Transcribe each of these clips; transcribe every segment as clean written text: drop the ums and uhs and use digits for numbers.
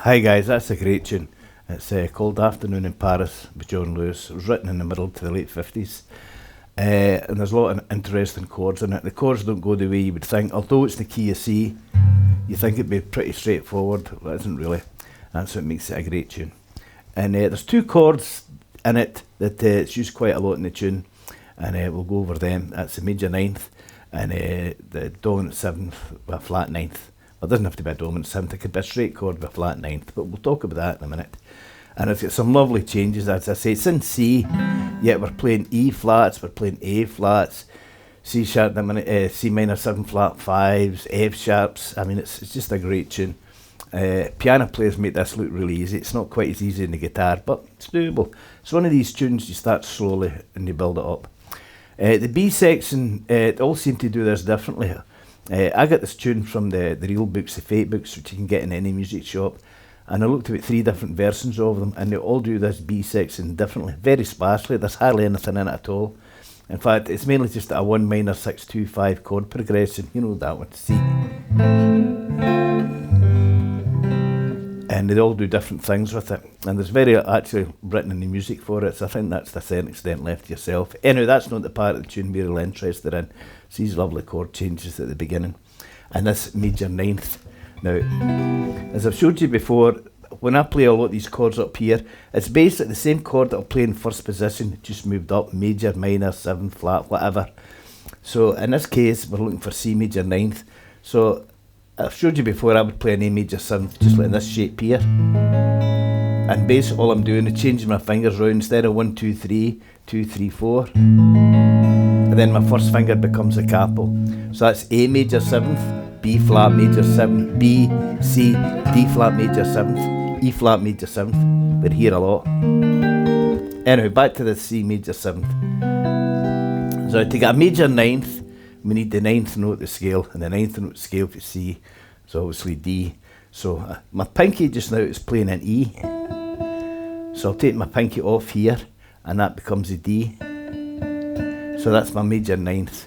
Hi guys, that's a great tune. It's called Afternoon in Paris by John Lewis. It was written in the middle to the late 50s. And there's a lot of interesting chords in it. The chords don't go the way you would think. Although it's the key of C, you think it'd be pretty straightforward. It isn't really. That's what makes it a great tune. And there's two chords in it that it's used quite a lot in the tune. And we'll go over them. That's the major ninth and the dominant seventh with a flat ninth. Well, it doesn't have to be a dominant seventh, it could be a straight chord with a flat ninth, but we'll talk about that in a minute. And it's got some lovely changes, as I say. It's in C, yet we're playing E flats, we're playing A flats, C sharp, C minor 7 flat 5s, F sharps. I mean, it's just a great tune. Piano players make this look really easy. It's not quite as easy in the guitar, but it's doable. It's one of these tunes you start slowly and you build it up. The B section, it all seem to do this differently. I got this tune from the real books, the Fate books, which you can get in any music shop, and I looked at 3 different versions of them, and they all do this B section differently, very sparsely. There's hardly anything in it at all. In fact, it's mainly just a 1 minor 6 2 5 chord progression. You know that one, C. And they all do different things with it, and there's very actually written in the music for it, so I think that's to a certain extent left to yourself. Anyway, that's not the part of the tune we're really interested in. It's these lovely chord changes at the beginning, and this major ninth. Now, as I've showed you before, when I play a lot of these chords up here, it's basically the same chord that I'll play in first position, just moved up, major, minor, 7 flat, whatever. So in this case, we're looking for C major ninth. So I've showed you before I would play an A major 7th just like in this shape here, and basically all I'm doing is changing my fingers round. Instead of 1 2 3 2 3 4, and then my first finger becomes a capo. So that's A major 7th, B flat major 7th, B, C, D flat major 7th, E flat major 7th. We're here a lot. Anyway, back to the C major 7th. So to get a major ninth, we need the 9th note of the scale, and the 9th note of the scale for C is obviously D. So my pinky just now is playing an E. So I'll take my pinky off here, and that becomes a D. So that's my major ninth.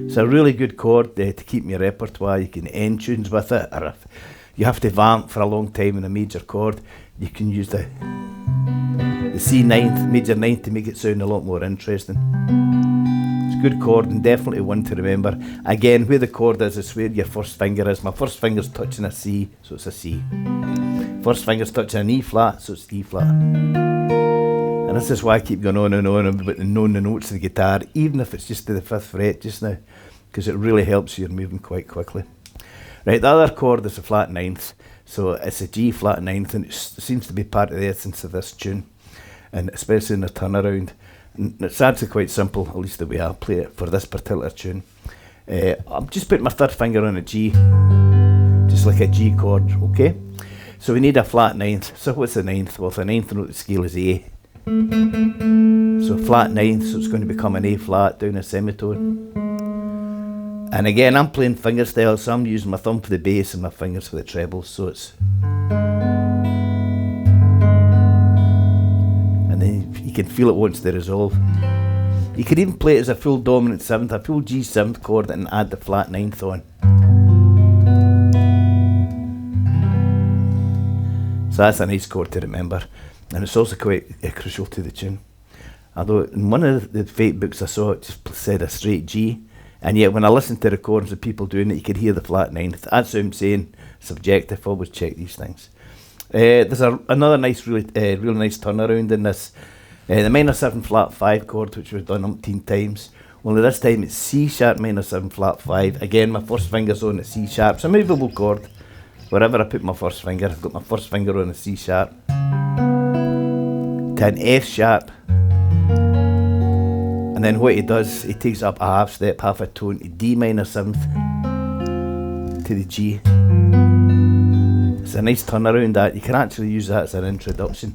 It's a really good chord to keep in your repertoire. You can end tunes with it, or if you have to vamp for a long time in a major chord, you can use the C ninth, major ninth, to make it sound a lot more interesting. It's a good chord and definitely one to remember. Again, where the chord is where your first finger is. My first finger's touching a C, so it's a C. First finger's touching an E flat, so it's E flat. And this is why I keep going on and on about knowing the notes of the guitar, even if it's just to the 5th fret just now, because it really helps you moving quite quickly. Right, the other chord is a flat ninth, so it's a G flat ninth, and it seems to be part of the essence of this tune, and especially in the turnaround. And it's actually quite simple, at least the way I play it for this particular tune. I'm just putting my 3rd finger on a G, just like a G chord, okay? So we need a flat ninth. So what's the ninth? Well, the 9th note of the scale is A. So flat ninth, so it's going to become an A flat down a semitone. And again, I'm playing fingerstyle, so I'm using my thumb for the bass and my fingers for the trebles, so it's... And then you can feel it once they resolve. You could even play it as a full dominant 7th, a full G 7th chord, and add the flat ninth on. So that's a nice chord to remember, and it's also quite crucial to the tune. Although in one of the Fate books I saw, it just said a straight G, and yet when I listened to recordings of people doing it, you could hear the flat ninth. That's what I'm saying, subjective, always check these things. There's another nice, really nice turnaround in this. The minor 7 flat 5 chord, which we've done umpteen times. Only this time it's C sharp minor 7 flat 5. Again, my first finger's on the C sharp. It's a movable chord. Wherever I put my first finger, I've got my first finger on a C sharp to an F sharp. And then what he does, he takes up a half step, half a tone to D minor 7th to the G. It's a nice turnaround that. You can actually use that as an introduction.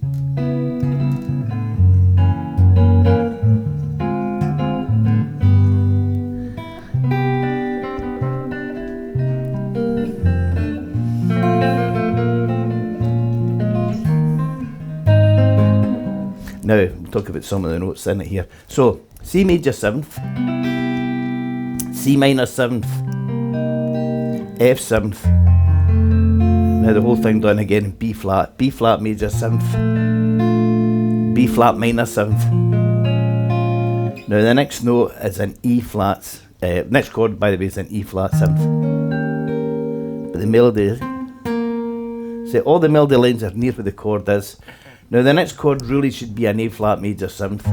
Now, we'll talk about some of the notes in it here. So, C major 7th, C minor 7th, F 7th, Now the whole thing done again in B flat major 7th, B flat minor 7th. Now the next note is an E flat, next chord by the way is an E flat 7th. But the melody, see all the melody lines are near where the chord is. Now the next chord really should be an A flat major 7th.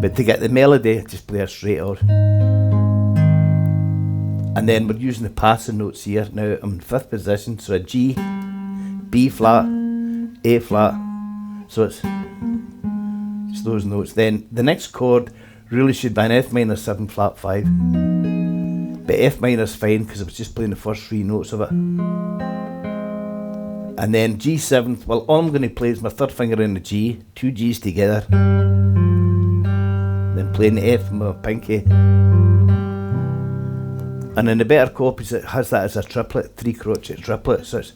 But to get the melody, just play a straight out. And then we're using the passing notes here. Now I'm in 5th position, so a G, B flat, A flat. So it's those notes. Then the next chord really should be an F minor 7 flat 5. But F minor is fine because I was just playing the first 3 notes of it. And then G7th, well all I'm going to play is my 3rd finger in the G, 2 G's together. Then playing the F with my pinky. And in the better copies it has that as a triplet, 3 crochet triplet. So it's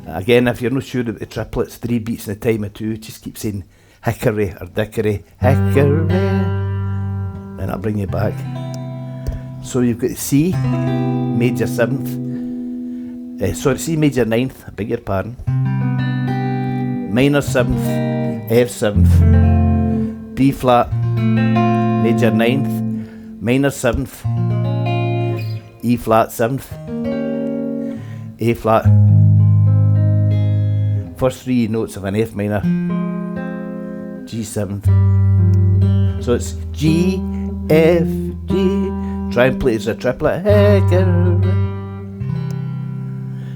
again, if you're not sure of the triplets, 3 beats in the time of 2, just keep saying hickory or dickory, hickory, and that'll bring you back. So you've got C major 7th, C major 9th, I beg your pardon, minor 7th, F 7th, B flat major 9th, minor 7th, E flat 7th, A flat. First 3 notes of an F minor, G7th. So it's G, F, G. Try and play it as a triplet.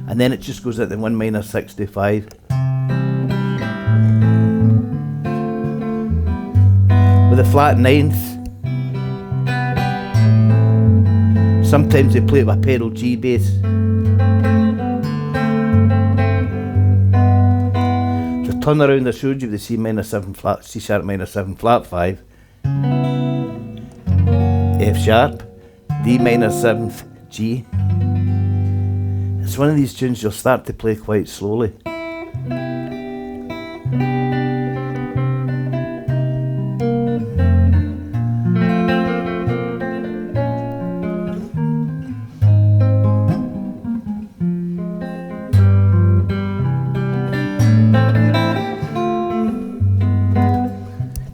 And then it just goes at the 1 minor 6 to 5. With a flat 9th. Sometimes they play it with a pedal G bass. So turn around, I showed you the C minor 7 flat, C sharp minor 7 flat 5, F sharp, D minor 7th, G. It's one of these tunes you'll start to play quite slowly.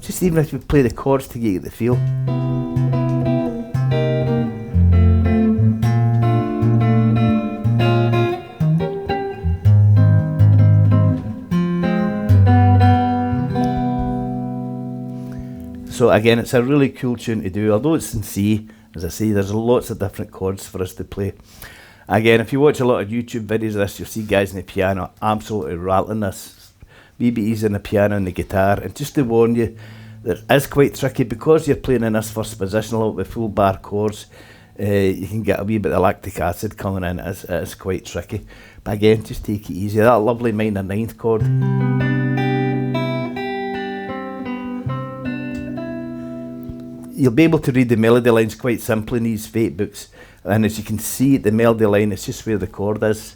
Just even if you play the chords to get the feel. So again, it's a really cool tune to do, although it's in C, as I say, there's lots of different chords for us to play. Again, if you watch a lot of YouTube videos of this, you'll see guys on the piano absolutely rattling this. BBE's on the piano and the guitar, and just to warn you, that is quite tricky because you're playing in this first position a lot with full bar chords. You can get a wee bit of lactic acid coming in, it is quite tricky. But again, just take it easy. That lovely minor 9th chord. You'll be able to read the melody lines quite simply in these fate books, and as you can see the melody line is just where the chord is.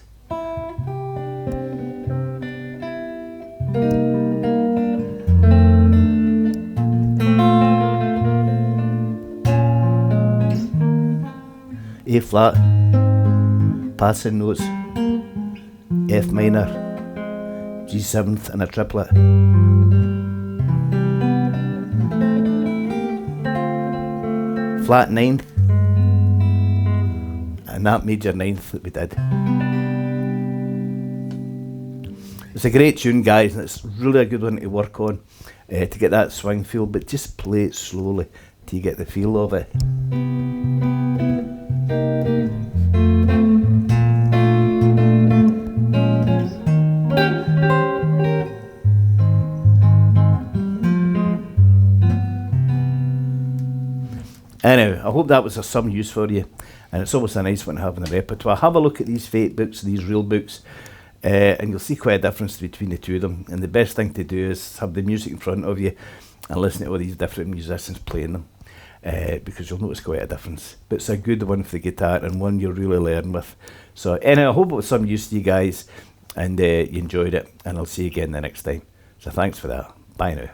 A flat, passing notes, F minor, G7th and a triplet. Flat 9th, and that major 9th that we did. It's a great tune guys, and it's really a good one to work on to get that swing feel, but just play it slowly till you get the feel of it. Anyway, I hope that was of some use for you, and it's always a nice one to have in the repertoire. Have a look at these fate books, these real books, and you'll see quite a difference between the two of them. And the best thing to do is have the music in front of you and listen to all these different musicians playing them, because you'll notice quite a difference. But it's a good one for the guitar and one you'll really learn with. So anyway, I hope it was some use to you guys, and you enjoyed it, and I'll see you again the next time. So thanks for that. Bye now.